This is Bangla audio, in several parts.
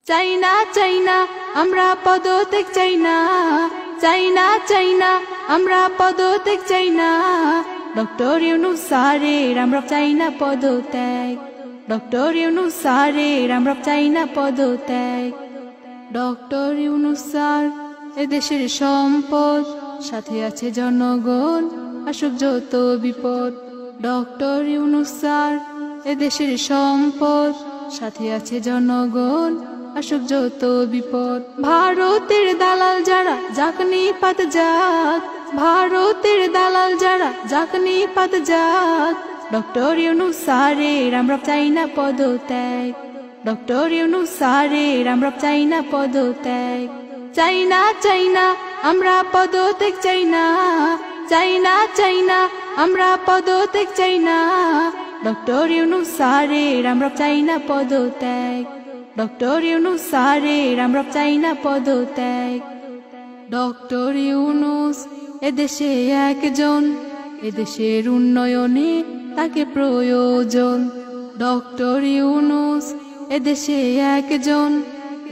চাইনা চাইনা আমরা পদত্যাগ চাইনা, চাইনা চাইনা আমরা পদত্যাগ চাইনা। ডক্টর ইউনূস স্যারের আমরা চাইনা পদত্যাগ, ডক্টর ইউনূস স্যারের আমরা চাইনা পদত্যাগ। ডক্টর ইউনূস স্যার এদেশের সম্পদ, সাথে আছে জনগণ, আসুক যত বিপদ। ডক্টর ইউনূস স্যার এদেশের সম্পদ, সাথে আছে জনগণ, আসুক যত বিপদ। ভারতের দালাল যারা যাক নিপাত যাক, ভারতের দালাল যারা যাক নিপাত যাক। ডক্টর ইউনূস স্যারের আমরা চাইনা পদত্যাগ, ডক্টর ইউনূস স্যারের আমরা চাইনা পদত্যাগ। চাইনা চাইনা আমরা পদত্যাগ চাইনা, চাইনা চাইনা আমরা পদত্যাগ চাইনা। ডক্টর ইউনূস স্যারের আমরা চাইনা পদত্যাগ, ডক্টর ইউনূস স্যারের আমরা চাইনা পদত্যাগ। ডক্টর ইউনূস এদেশে একজন, এদেশের উন্নয়নে তাকে প্রয়োজন। ডক্টর ইউনূস এদেশে একজন,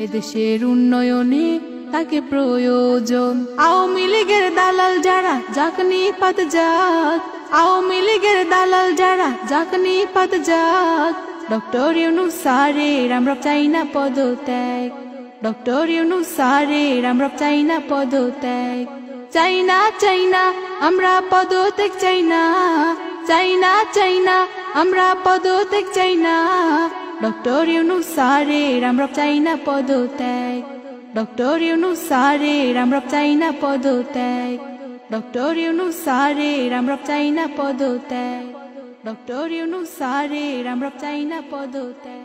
এদেশের উন্নয়নে তাকে প্রয়োজন। আওয়ামী লীগের দালাল যারা যাক নিপাত যাক, আওয়ামী লীগের দালাল যারা যাক নিপাত যাক। ডক্টর ইউনূস স্যারের আমরা চাইনা পদত্যাগ, ডক্টর ইউনূস স্যারের আমরা চাইনা পদত্যাগ। চাইনা চাইনা আমরা পদত্যাগ চাইনা, চাইনা চাইনা আমরা পদত্যাগ চাইনা। ডক্টর ইউনূস স্যারের আমরা চাইনা পদত্যাগ, ডক্টর ইউনূস স্যারের আমরা চাইনা পদত্যাগ। ডক্টর ইউনূস স্যারের আমরা চাইনা পদত্যাগ, ডক্টর ইউনূস স্যারের আমরা চাইনা পদত্যাগ।